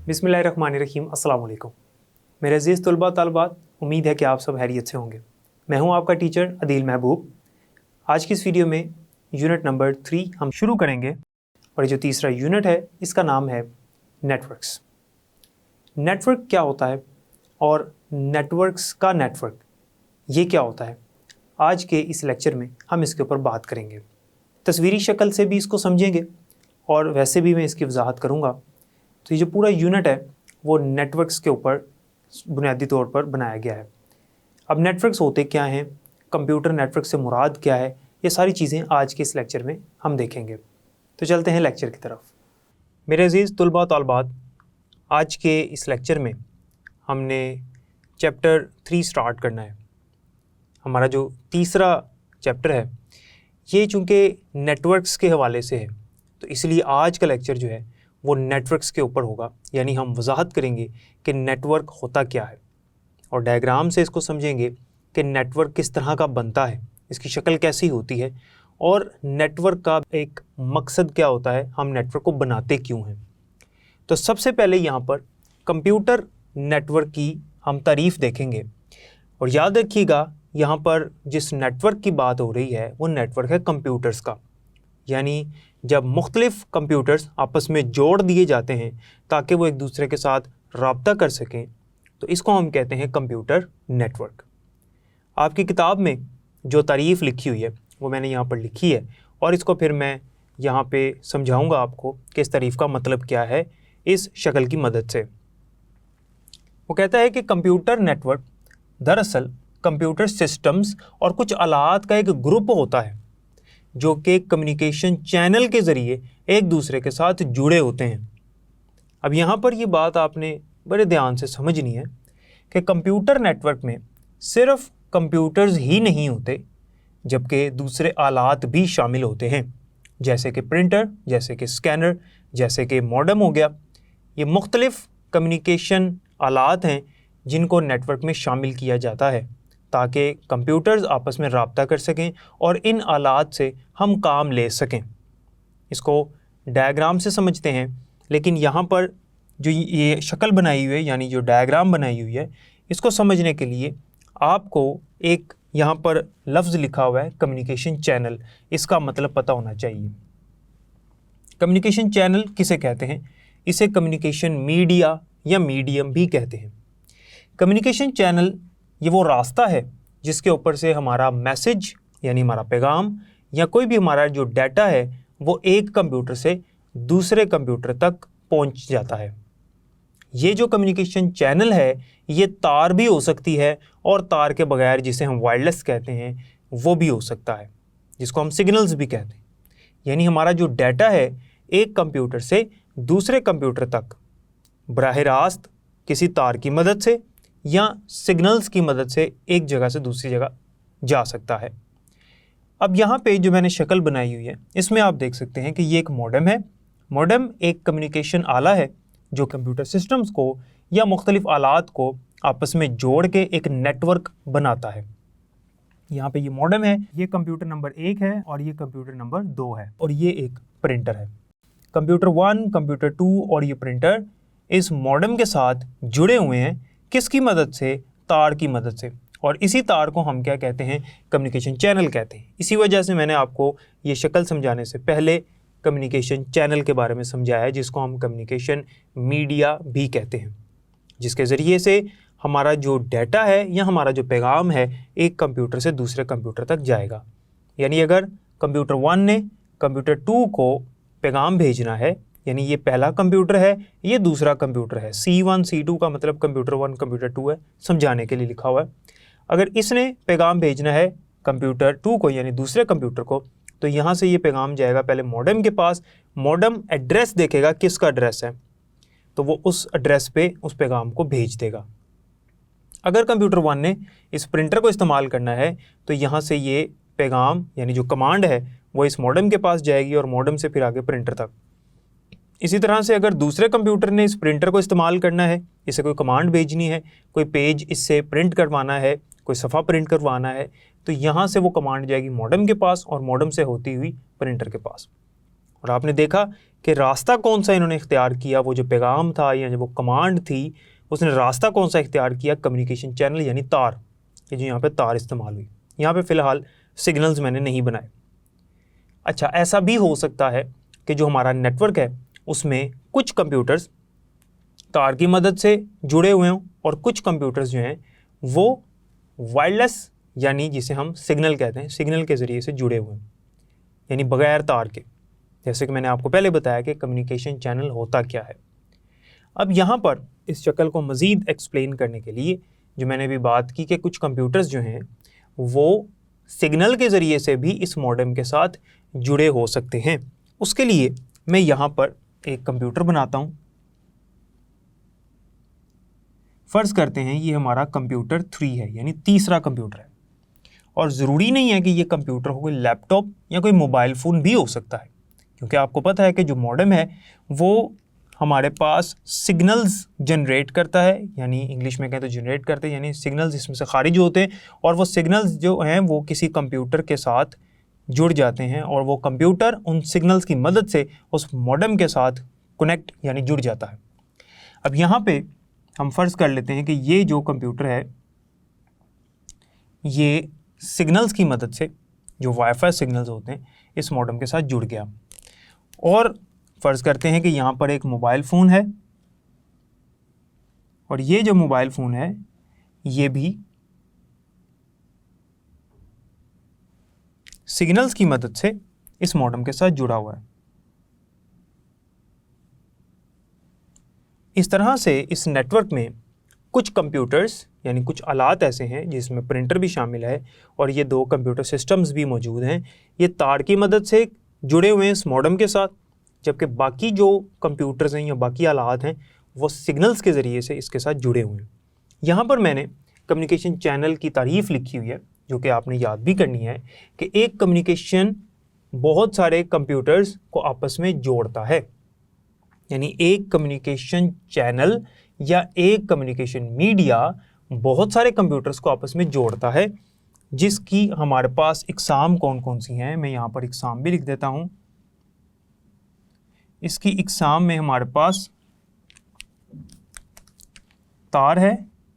बिस्मिल्लाहिर्रहमानिर्रहीम, अस्सलाम वालेकुम। मेरे अज़ीज़ तलबा तालिबात, उम्मीद है कि आप सब खैरियत से होंगे। मैं हूं आपका टीचर अदील महबूब। आज की इस वीडियो में यूनिट नंबर 3 हम शुरू करेंगे और जो तीसरा यूनिट है इसका नाम है नेटवर्क्स। नेटवर्क क्या होता है और नेटवर्क्स का नेटवर्क ये क्या होता है, आज के इस लेक्चर में हम इसके ऊपर बात करेंगे। तस्वीरी शक्ल से भी इसको समझेंगे और वैसे भी मैं इसकी वजाहत करूँगा। तो ये जो पूरा यूनिट है वो नेटवर्क्स के ऊपर बुनियादी तौर पर बनाया गया है। अब नेटवर्क्स होते क्या हैं, कंप्यूटर नेटवर्क से मुराद क्या है, ये सारी चीज़ें आज के इस लेक्चर में हम देखेंगे। तो चलते हैं लेक्चर की तरफ। मेरे अज़ीज़ तलबा तालिबात, आज के इस लेक्चर में हमने चैप्टर 3 स्टार्ट करना है। हमारा जो तीसरा चैप्टर है ये चूँकि नेटवर्क्स के हवाले से है, तो इसलिए आज का लेक्चर जो है वो नेटवर्क्स के ऊपर होगा। यानी हम वजाहत करेंगे कि नेटवर्क होता क्या है और डायग्राम से इसको समझेंगे कि नेटवर्क किस तरह का बनता है, इसकी शक्ल कैसी होती है और नेटवर्क का एक मकसद क्या होता है, हम नेटवर्क को बनाते क्यों हैं। तो सबसे पहले यहाँ पर कंप्यूटर नेटवर्क की हम तारीफ़ देखेंगे और याद रखिएगा यहाँ पर जिस नेटवर्क की बात हो रही है वो नेटवर्क है कंप्यूटर्स का। यानी जब मुख्तलिफ़ कंप्यूटर्स आपस में जोड़ दिए जाते हैं ताकि वो एक दूसरे के साथ रब्ता कर सकें, तो इसको हम कहते हैं कंप्यूटर नेटवर्क। आपकी किताब में जो तारीफ़ लिखी हुई है वो मैंने यहाँ पर लिखी है और इसको फिर मैं यहाँ पे समझाऊँगा आपको कि इस तारीफ़ का मतलब क्या है इस शक्ल की मदद से। वो कहता है कि कंप्यूटर नेटवर्क दरअसल कंप्यूटर सिस्टम्स और कुछ आलात का एक ग्रुप होता है जो कि कम्युनिकेशन चैनल के ज़रिए एक दूसरे के साथ जुड़े होते हैं। अब यहाँ पर ये बात आपने बड़े ध्यान से समझनी है कि कंप्यूटर नेटवर्क में सिर्फ कंप्यूटर्स ही नहीं होते जबकि दूसरे आलात भी शामिल होते हैं, जैसे कि प्रिंटर, जैसे कि स्कैनर, जैसे कि मॉडेम हो गया। ये मुख्तलिफ़ कम्युनिकेशन आलात हैं जिनको नेटवर्क में शामिल किया जाता है ताकि कंप्यूटर्स आपस में रब्ता कर सकें और इन आलात से हम काम ले सकें। इसको डायग्राम से समझते हैं, लेकिन यहाँ पर जो ये शक्ल बनाई हुई है यानी जो डायग्राम बनाई हुई है, इसको समझने के लिए आपको एक यहाँ पर लफ्ज़ लिखा हुआ है कम्युनिकेशन चैनल, इसका मतलब पता होना चाहिए। कम्युनिकेशन चैनल किसे कहते हैं? इसे कम्युनिकेशन मीडिया या मीडियम भी कहते हैं। कम्युनिकेशन चैनल ये वो रास्ता है जिसके ऊपर से हमारा मैसेज यानी हमारा पैगाम या कोई भी हमारा जो डाटा है वो एक कंप्यूटर से दूसरे कंप्यूटर तक पहुंच जाता है। ये जो कम्युनिकेशन चैनल है ये तार भी हो सकती है और तार के बगैर जिसे हम वायरलेस कहते हैं वो भी हो सकता है, जिसको हम सिग्नल्स भी कहते हैं। यानी हमारा जो डाटा है एक कंप्यूटर से दूसरे कंप्यूटर तक बराह रास्त किसी तार की मदद से या सिग्नल्स की मदद से एक जगह से दूसरी जगह जा सकता है। अब यहाँ पे जो मैंने शक्ल बनाई हुई है इसमें आप देख सकते हैं कि ये एक मॉडेम है। मॉडेम एक कम्युनिकेशन आला है जो कंप्यूटर सिस्टम्स को या मुख्तलिफ़ आलात को आपस में जोड़ के एक नेटवर्क बनाता है। यहाँ पे ये मॉडेम है, ये कंप्यूटर नंबर 1 है और ये कंप्यूटर नंबर 2 है और ये एक प्रिंटर है। कंप्यूटर 1, कंप्यूटर 2 और ये प्रिंटर इस मॉडेम के साथ जुड़े हुए हैं। किसकी मदद से? तार की मदद से। और इसी तार को हम क्या कहते हैं? कम्युनिकेशन चैनल कहते हैं। इसी वजह से मैंने आपको ये शक्ल समझाने से पहले कम्युनिकेशन चैनल के बारे में समझाया है, जिसको हम कम्युनिकेशन मीडिया भी कहते हैं, जिसके ज़रिए से हमारा जो डाटा है या हमारा जो पैगाम है एक कंप्यूटर से दूसरे कंप्यूटर तक जाएगा। यानी अगर कंप्यूटर 1 ने कंप्यूटर 2 को पैगाम भेजना है, यानी ये पहला कंप्यूटर है, ये दूसरा कंप्यूटर है। C1 C2 का मतलब कंप्यूटर 1 कंप्यूटर 2 है, समझाने के लिए लिखा हुआ है। अगर इसने पैगाम भेजना है कंप्यूटर 2 को यानी दूसरे कंप्यूटर को, तो यहाँ से ये पैगाम जाएगा पहले मॉडेम के पास। मॉडेम एड्रेस देखेगा किसका एड्रेस है, तो वो उस एड्रेस पे उस पैगाम को भेज देगा। अगर कंप्यूटर 1 ने इस प्रिंटर को इस्तेमाल करना है तो यहाँ से ये पैगाम यानी जो कमांड है वो इस मॉडेम के पास जाएगी और मॉडेम से फिर आगे प्रिंटर तक। इसी तरह से अगर दूसरे कंप्यूटर ने इस प्रिंटर को इस्तेमाल करना है, इसे कोई कमांड भेजनी है, कोई पेज इससे प्रिंट करवाना है, कोई सफ़ा प्रिंट करवाना है, तो यहाँ से वो कमांड जाएगी मॉडेम के पास और मॉडेम से होती हुई प्रिंटर के पास। और आपने देखा कि रास्ता कौन सा इन्होंने इख्तियार किया, वो जो पैगाम था या जो वो कमांड थी उसने रास्ता कौन सा इख्तियार किया, कम्युनिकेशन चैनल यानी तार। ये जो यहाँ पे तार इस्तेमाल हुई, यहाँ पे फ़िलहाल सिग्नल्स मैंने नहीं बनाए। अच्छा, ऐसा भी हो सकता है कि जो हमारा नेटवर्क है उसमें कुछ कंप्यूटर्स तार की मदद से जुड़े हुए हों और कुछ कंप्यूटर्स जो हैं वो वायरलेस यानी जिसे हम सिग्नल कहते हैं, सिग्नल के ज़रिए से जुड़े हुए हैं, यानी बग़ैर तार के। जैसे कि मैंने आपको पहले बताया कि कम्युनिकेशन चैनल होता क्या है। अब यहाँ पर इस शक्ल को मज़ीद एक्सप्लेन करने के लिए जो मैंने अभी बात की कि कुछ कंप्यूटर्स जो हैं वो सिग्नल के ज़रिए से भी इस मॉडेम के साथ जुड़े हो सकते हैं, उसके लिए मैं यहाँ पर एक कंप्यूटर बनाता हूँ। फ़र्ज़ करते हैं ये हमारा कंप्यूटर 3 है, यानी तीसरा कंप्यूटर है। और ज़रूरी नहीं है कि ये कंप्यूटर हो कोई लैपटॉप या कोई मोबाइल फ़ोन भी हो सकता है, क्योंकि आपको पता है कि जो मॉडेम है वो हमारे पास सिग्नल्स जनरेट करता है, यानी इंग्लिश में कहें तो जनरेट करते हैं, यानी सिग्नल्स इसमें से खारिज होते हैं और वो सिग्नल्स जो हैं वो किसी कंप्यूटर के साथ जुड़ जाते हैं और वो कंप्यूटर उन सिग्नल्स की मदद से उस मॉडेम के साथ कनेक्ट यानी जुड़ जाता है। अब यहाँ पे हम फ़र्ज़ कर लेते हैं कि ये जो कंप्यूटर है ये सिग्नल्स की मदद से, जो वाईफाई सिग्नल्स होते हैं, इस मॉडेम के साथ जुड़ गया। और फ़र्ज़ करते हैं कि यहाँ पर एक मोबाइल फ़ोन है और ये जो मोबाइल फ़ोन है ये भी सिग्नल्स की मदद से इस मॉडेम के साथ जुड़ा हुआ है। इस तरह से इस नेटवर्क में कुछ कंप्यूटर्स यानी कुछ आलात ऐसे हैं जिसमें प्रिंटर भी शामिल है और ये 2 कंप्यूटर सिस्टम्स भी मौजूद हैं, ये तार की मदद से जुड़े हुए हैं इस मॉडेम के साथ, जबकि बाकी जो कंप्यूटर्स हैं या बाकी आलात हैं वो सिग्नल्स के ज़रिए से इसके साथ जुड़े हुए हैं। यहाँ पर मैंने कम्युनिकेशन चैनल की तारीफ़ लिखी हुई है जो कि आपने याद भी करनी है कि एक कम्युनिकेशन बहुत सारे कंप्यूटर्स को आपस में जोड़ता है, यानी एक कम्युनिकेशन चैनल या एक कम्युनिकेशन मीडिया बहुत सारे कंप्यूटर्स को आपस में जोड़ता है, जिसकी हमारे पास इकसाम कौन कौन सी हैं। मैं यहाँ पर इकसाम भी लिख देता हूँ। इसकी इकसाम में हमारे पास तार है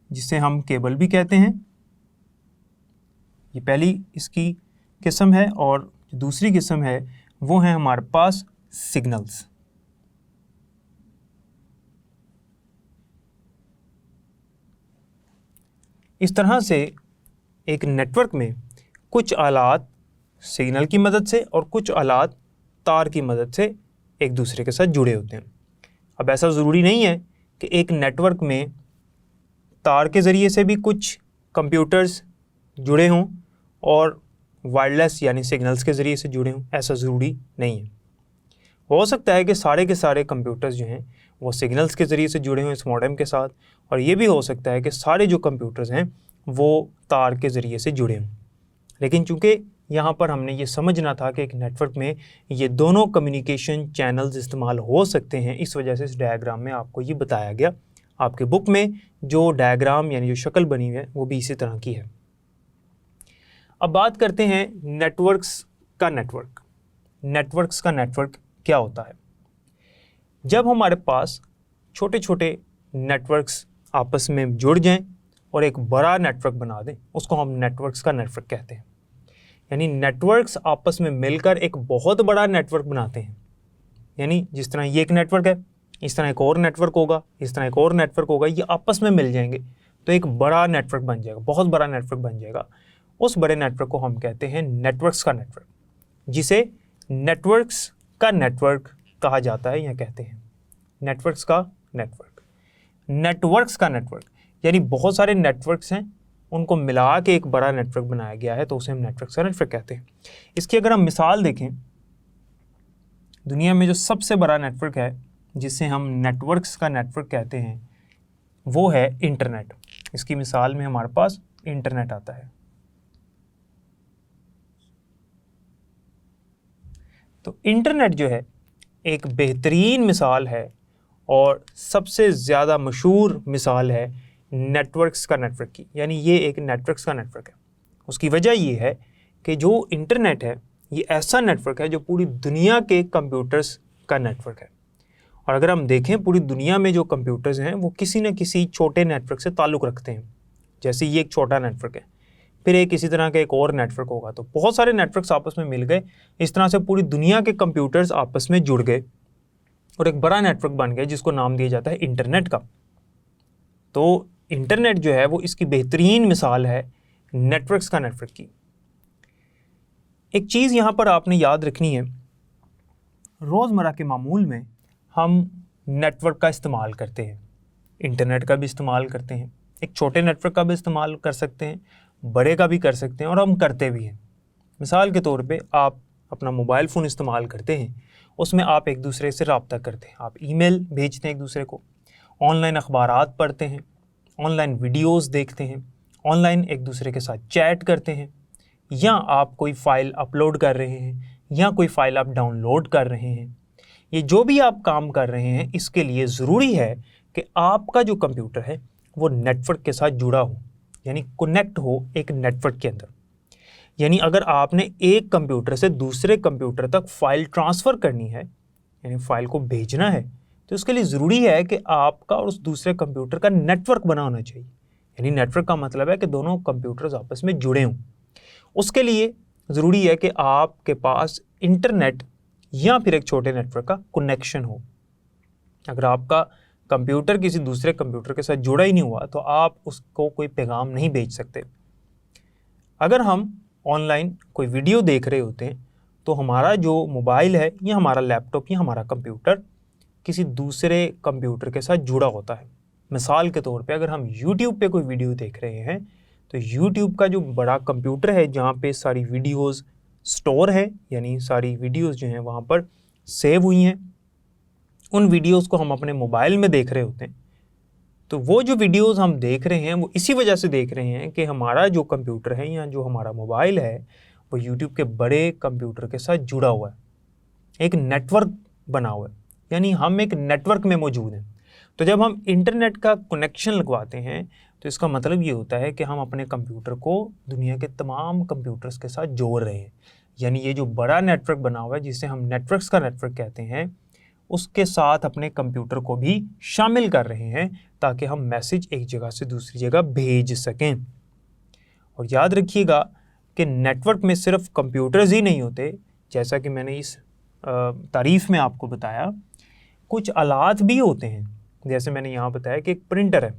जिसे हम केबल भी कहते हैं, ये पहली इसकी किस्म है, और दूसरी किस्म है वो है हमारे पास सिग्नल्स। इस तरह से एक नेटवर्क में कुछ आलात सिग्नल की मदद से और कुछ आलात तार की मदद से एक दूसरे के साथ जुड़े होते हैं। अब ऐसा ज़रूरी नहीं है कि एक नेटवर्क में तार के ज़रिए से भी कुछ कंप्यूटर्स जुड़े हों और वायरलेस यानी सिग्नल्स के ज़रिए से जुड़े हों, ऐसा ज़रूरी नहीं है। हो सकता है कि सारे के सारे कंप्यूटर्स जो हैं वो सिग्नल्स के ज़रिए से जुड़े हों इस मॉडेम के साथ, और ये भी हो सकता है कि सारे जो कंप्यूटर्स हैं वो तार के ज़रिए से जुड़े हों। लेकिन चूँकि यहाँ पर हमने ये समझना था कि एक नेटवर्क में ये दोनों कम्युनिकेशन चैनल्स इस्तेमाल हो सकते हैं, इस वजह से इस डायग्राम में आपको ये बताया गया। आपके बुक में जो डायग्राम यानी जो शक्ल बनी हुई है वो भी इसी तरह की है। अब बात करते हैं नेटवर्क्स का नेटवर्क। नेटवर्क्स का नेटवर्क क्या होता है? जब हमारे पास छोटे छोटे नेटवर्क्स आपस में जुड़ जाएं और एक बड़ा नेटवर्क बना दें, उसको हम नेटवर्क्स का नेटवर्क कहते हैं। यानी नेटवर्क्स आपस में मिलकर एक बहुत बड़ा नेटवर्क बनाते हैं। यानी जिस तरह ये एक नेटवर्क है, इस तरह एक और नेटवर्क होगा, इस तरह एक और नेटवर्क होगा, ये आपस में मिल जाएंगे तो एक बड़ा नेटवर्क बन जाएगा, बहुत बड़ा नेटवर्क बन जाएगा। उस बड़े नेटवर्क को हम कहते हैं नेटवर्क्स का नेटवर्क, जिसे नेटवर्क्स का नेटवर्क कहा जाता है या कहते हैं। नेटवर्क्स का नेटवर्क, नेटवर्क्स का नेटवर्क यानी बहुत सारे नेटवर्क्स हैं, उनको मिला के एक बड़ा नेटवर्क बनाया गया है, तो उसे हम नेटवर्क्स का नेटवर्क कहते हैं। इसकी अगर हम मिसाल देखें, दुनिया में जो सबसे बड़ा नेटवर्क है जिसे हम नेटवर्क्स का नेटवर्क कहते हैं वो है इंटरनेट। इसकी मिसाल में हमारे पास इंटरनेट आता है। तो इंटरनेट जो है एक बेहतरीन मिसाल है और सबसे ज़्यादा मशहूर मिसाल है नेटवर्क्स का नेटवर्क की, यानी ये एक नेटवर्क्स का नेटवर्क है। उसकी वजह ये है कि जो इंटरनेट है ये ऐसा नेटवर्क है जो पूरी दुनिया के कंप्यूटर्स का नेटवर्क है। और अगर हम देखें पूरी दुनिया में जो कंप्यूटर्स हैं वो किसी न किसी छोटे नेटवर्क से ताल्लुक़ रखते हैं। जैसे ये एक छोटा नेटवर्क है, फिर एक इसी तरह का एक और नेटवर्क होगा, तो बहुत सारे नेटवर्क्स आपस में मिल गए। इस तरह से पूरी दुनिया के कंप्यूटर्स आपस में जुड़ गए और एक बड़ा नेटवर्क बन गया जिसको नाम दिया जाता है इंटरनेट का। तो इंटरनेट जो है वो इसकी बेहतरीन मिसाल है नेटवर्क्स का नेटवर्क की। एक चीज़ यहाँ पर आपने याद रखनी है, रोज़मर्रा के मामूल में हम नेटवर्क का इस्तेमाल करते हैं, इंटरनेट का भी इस्तेमाल करते हैं, एक छोटे नेटवर्क का भी इस्तेमाल कर सकते हैं, बड़े का भी कर सकते हैं और हम करते भी हैं। मिसाल के तौर पे आप अपना मोबाइल फ़ोन इस्तेमाल करते हैं, उसमें आप एक दूसरे से रब्ता करते हैं, आप ईमेल भेजते हैं एक दूसरे को, ऑनलाइन अखबारात पढ़ते हैं, ऑनलाइन वीडियोस देखते हैं, ऑनलाइन एक दूसरे के साथ चैट करते हैं, या आप कोई फ़ाइल अपलोड कर रहे हैं या कोई फ़ाइल आप डाउनलोड कर रहे हैं। ये जो भी आप काम कर रहे हैं इसके लिए ज़रूरी है कि आपका जो कंप्यूटर है वो नेटवर्क के साथ जुड़ा हो, यानी कनेक्ट हो एक नेटवर्क के अंदर। यानी अगर आपने एक कंप्यूटर से दूसरे कंप्यूटर तक फ़ाइल ट्रांसफ़र करनी है, यानी फ़ाइल को भेजना है, तो उसके लिए ज़रूरी है कि आपका और उस दूसरे कंप्यूटर का नेटवर्क बना होना चाहिए। यानी नेटवर्क का मतलब है कि दोनों कंप्यूटर्स आपस में जुड़े हों। उसके लिए ज़रूरी है कि आपके पास इंटरनेट या फिर एक छोटे नेटवर्क का कनेक्शन हो। अगर आपका कंप्यूटर किसी दूसरे कंप्यूटर के साथ जुड़ा ही नहीं हुआ तो आप उसको कोई पैगाम नहीं भेज सकते। अगर हम ऑनलाइन कोई वीडियो देख रहे होते हैं तो हमारा जो मोबाइल है या हमारा लैपटॉप या हमारा कंप्यूटर किसी दूसरे कंप्यूटर के साथ जुड़ा होता है। मिसाल के तौर पे अगर हम YouTube पे कोई वीडियो देख रहे हैं तो YouTube का जो बड़ा कंप्यूटर है जहाँ पे सारी वीडियोस स्टोर है, यानी सारी वीडियोस जो हैं वहाँ पर सेव हुई हैं, उन वीडियोस को हम अपने मोबाइल में देख रहे होते हैं। तो वो जो वीडियोस हम देख रहे हैं वो इसी वजह से देख रहे हैं कि हमारा जो कंप्यूटर है या जो हमारा मोबाइल है वो YouTube के बड़े कंप्यूटर के साथ जुड़ा हुआ है, एक नेटवर्क बना हुआ है, यानी हम एक नेटवर्क में मौजूद हैं। तो जब हम इंटरनेट का कनेक्शन लगवाते हैं तो इसका मतलब ये होता है कि हम अपने कंप्यूटर को दुनिया के तमाम कंप्यूटर्स के साथ जोड़ रहे हैं। यानी ये जो बड़ा नेटवर्क बना हुआ है जिसे हम नेटवर्क्स का नेटवर्क कहते हैं, उसके साथ अपने कंप्यूटर को भी शामिल कर रहे हैं ताकि हम मैसेज एक जगह से दूसरी जगह भेज सकें। और याद रखिएगा कि नेटवर्क में सिर्फ कंप्यूटर्स ही नहीं होते, जैसा कि मैंने इस तारीफ़ में आपको बताया, कुछ आलात भी होते हैं। जैसे मैंने यहाँ बताया कि एक प्रिंटर है,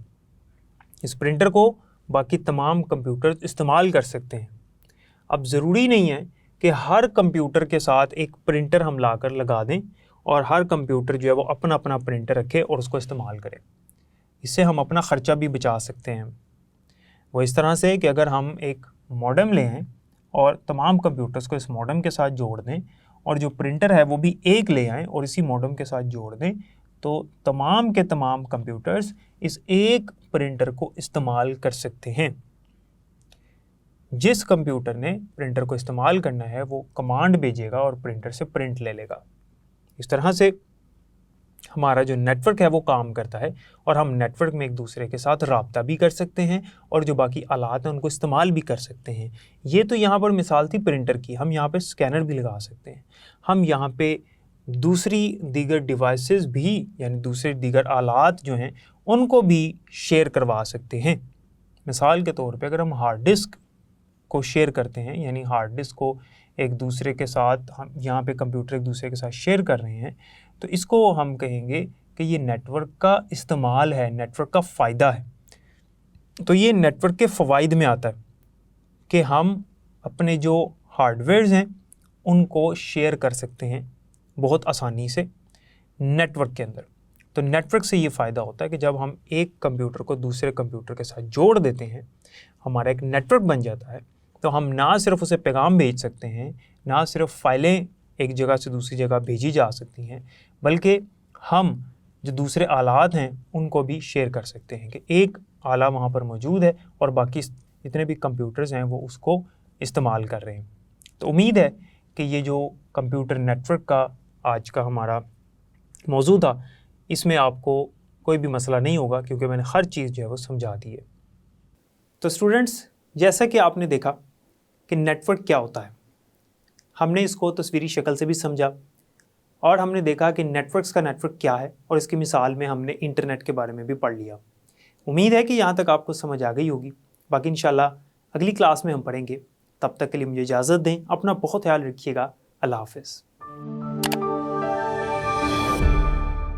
इस प्रिंटर को बाकी तमाम कंप्यूटर इस्तेमाल कर सकते हैं। अब ज़रूरी नहीं है कि हर कंप्यूटर के साथ एक प्रिंटर हम लाकर लगा दें और हर कंप्यूटर जो है वो अपना अपना प्रिंटर रखे और उसको इस्तेमाल करें। इससे हम अपना ख़र्चा भी बचा सकते हैं। वो इस तरह से कि अगर हम एक मॉडेम ले आएँ और तमाम कंप्यूटर्स को इस मॉडेम के साथ जोड़ दें और जो प्रिंटर है वो भी एक ले आएँ और इसी मॉडेम के साथ जोड़ दें, तो तमाम के तमाम कंप्यूटर्स इस एक प्रिंटर को इस्तेमाल कर सकते हैं। जिस कंप्यूटर ने प्रिंटर को इस्तेमाल करना है वो कमांड भेजेगा और प्रिंटर से प्रिंट ले लेगा। इस तरह से हमारा जो नेटवर्क है वो काम करता है और हम नेटवर्क में एक दूसरे के साथ राब्ता भी कर सकते हैं और जो बाकी आलात हैं उनको इस्तेमाल भी कर सकते हैं। ये तो यहाँ पर मिसाल थी प्रिंटर की। हम यहाँ पे स्कैनर भी लगा सकते हैं, हम यहाँ पे दूसरी दीगर डिवाइसेस भी यानी दूसरे दीगर आलात जो हैं उनको भी शेयर करवा सकते हैं। मिसाल के तौर पे अगर हम हार्ड डिस्क को शेयर करते हैं, यानी हार्ड डिस्क को एक दूसरे के साथ हम यहाँ पे कंप्यूटर एक दूसरे के साथ शेयर कर रहे हैं, तो इसको हम कहेंगे कि ये नेटवर्क का इस्तेमाल है, नेटवर्क का फ़ायदा है। तो ये नेटवर्क के फ़वाइद में आता है कि हम अपने जो हार्डवेयर्स हैं उनको शेयर कर सकते हैं बहुत आसानी से नेटवर्क के अंदर। तो नेटवर्क से ये फ़ायदा होता है कि जब हम एक कंप्यूटर को दूसरे कंप्यूटर के साथ जोड़ देते हैं, हमारा एक नेटवर्क बन जाता है, तो हम ना सिर्फ उसे पैगाम भेज सकते हैं, ना सिर्फ फ़ाइलें एक जगह से दूसरी जगह भेजी जा सकती हैं, बल्कि हम जो दूसरे आलात हैं उनको भी शेयर कर सकते हैं कि एक आला वहाँ पर मौजूद है और बाकी जितने भी कंप्यूटर्स हैं वो उसको इस्तेमाल कर रहे हैं। तो उम्मीद है कि ये जो कंप्यूटर नेटवर्क का आज का हमारा मौजू था, इसमें आपको कोई भी मसला नहीं होगा क्योंकि मैंने हर चीज़ जो है वो समझा दी है। तो स्टूडेंट्स, जैसा कि आपने देखा कि नेटवर्क क्या होता है, हमने इसको तस्वीरी शक्ल से भी समझा और हमने देखा कि नेटवर्क्स का नेटवर्क क्या है और इसकी मिसाल में हमने इंटरनेट के बारे में भी पढ़ लिया। उम्मीद है कि यहाँ तक आपको समझ आ गई होगी। बाकी इंशाल्लाह अगली क्लास में हम पढ़ेंगे। तब तक के लिए मुझे इजाज़त दें। अपना बहुत ख्याल रखिएगा। अल्लाह हाफ़िज़।